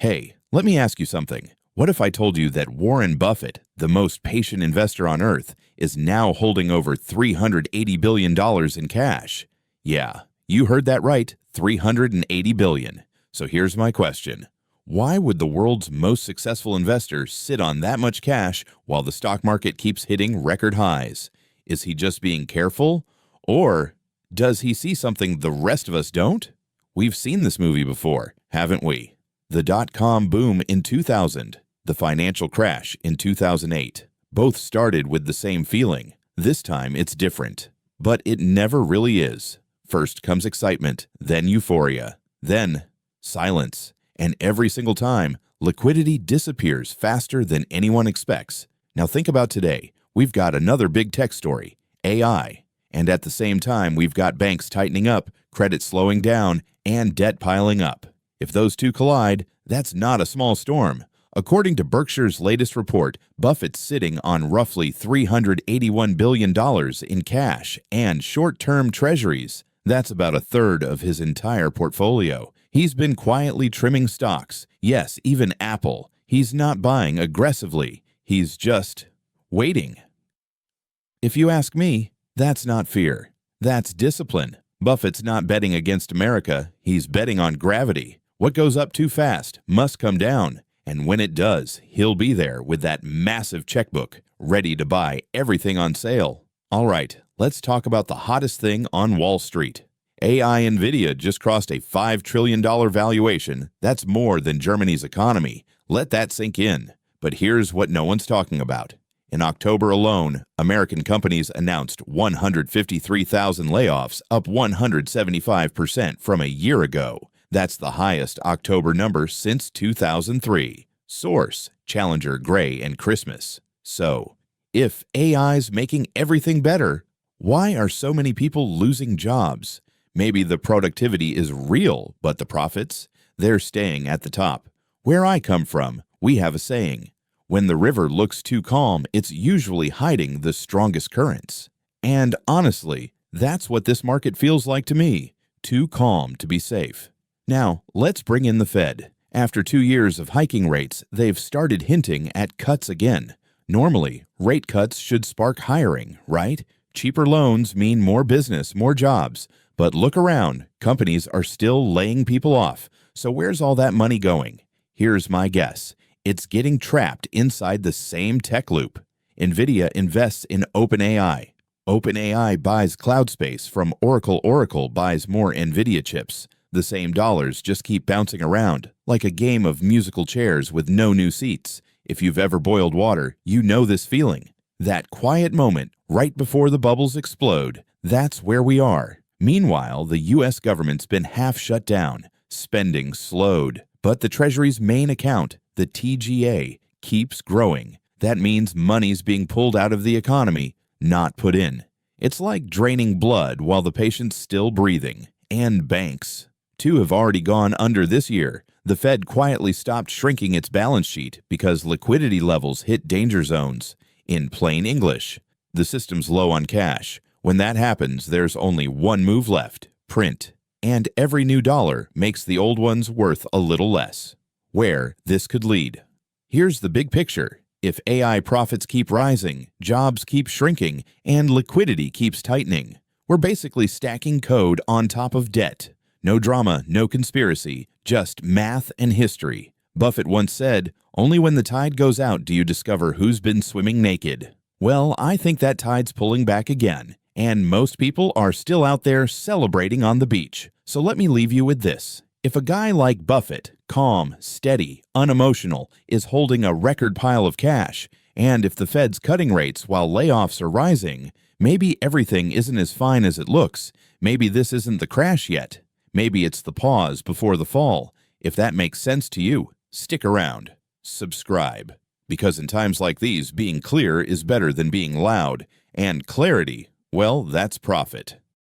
Hey, let me ask you something. What if I told you that Warren Buffett, the most patient investor on earth, is now holding over $380 billion in cash? Yeah, you heard that right, $380 billion. So here's my question. Why would the world's most successful investor sit on that much cash while the stock market keeps hitting record highs? Is he just being careful? Or does he see something the rest of us don't? We've seen this movie before, haven't we? The dot-com boom in 2000, the financial crash in 2008. Both started with the same feeling. This time it's different. But it never really is. First comes excitement, then euphoria, then silence. And every single time, liquidity disappears faster than anyone expects. Now think about today. We've got another big tech story, AI. And at the same time, we've got banks tightening up, credit slowing down, and debt piling up. If those two collide, that's not a small storm. According to Berkshire's latest report, Buffett's sitting on roughly $381 billion in cash and short-term treasuries. That's about a third of his entire portfolio. He's been quietly trimming stocks. Yes, even Apple. He's not buying aggressively. He's just waiting. If you ask me, that's not fear. That's discipline. Buffett's not betting against America. He's betting on gravity. What goes up too fast must come down. And when it does, he'll be there with that massive checkbook, ready to buy everything on sale. All right, let's talk about the hottest thing on Wall Street. AI Nvidia just crossed a $5 trillion valuation. That's more than Germany's economy. Let that sink in. But here's what no one's talking about. In October alone, American companies announced 153,000 layoffs, up 175% from a year ago. That's the highest October number since 2003. Source: Challenger, Gray, and Christmas. So, if AI's making everything better, why are so many people losing jobs? Maybe the productivity is real, but the profits? They're staying at the top. Where I come from, we have a saying: when the river looks too calm, it's usually hiding the strongest currents. And honestly, that's what this market feels like to me. Too calm to be safe. Now, let's bring in the Fed. After 2 years of hiking rates, they've started hinting at cuts again. Normally, rate cuts should spark hiring, right? Cheaper loans mean more business, more jobs. But look around, companies are still laying people off. So where's all that money going? Here's my guess. It's getting trapped inside the same tech loop. Nvidia invests in OpenAI. OpenAI buys cloud space from Oracle. Oracle buys more Nvidia chips. The same dollars just keep bouncing around, like a game of musical chairs with no new seats. If you've ever boiled water, you know this feeling. That quiet moment right before the bubbles explode, that's where we are. Meanwhile, the U.S. government's been half shut down, spending slowed. But the Treasury's main account, the TGA, keeps growing. That means money's being pulled out of the economy, not put in. It's like draining blood while the patient's still breathing. And banks. Two have already gone under this year. The Fed quietly stopped shrinking its balance sheet because liquidity levels hit danger zones. In plain English, the system's low on cash. When that happens, there's only one move left: print. And every new dollar makes the old ones worth a little less. Where this could lead. Here's the big picture. If AI profits keep rising, jobs keep shrinking, and liquidity keeps tightening, we're basically stacking code on top of debt. No drama, no conspiracy, just math and history. Buffett once said, "Only when the tide goes out do you discover who's been swimming naked." Well, I think that tide's pulling back again, and most people are still out there celebrating on the beach. So let me leave you with this. If a guy like Buffett, calm, steady, unemotional, is holding a record pile of cash, and if the Fed's cutting rates while layoffs are rising, maybe everything isn't as fine as it looks. Maybe this isn't the crash yet. Maybe it's the pause before the fall. If that makes sense to you, stick around. Subscribe. Because in times like these, being clear is better than being loud. And clarity, well, that's profit.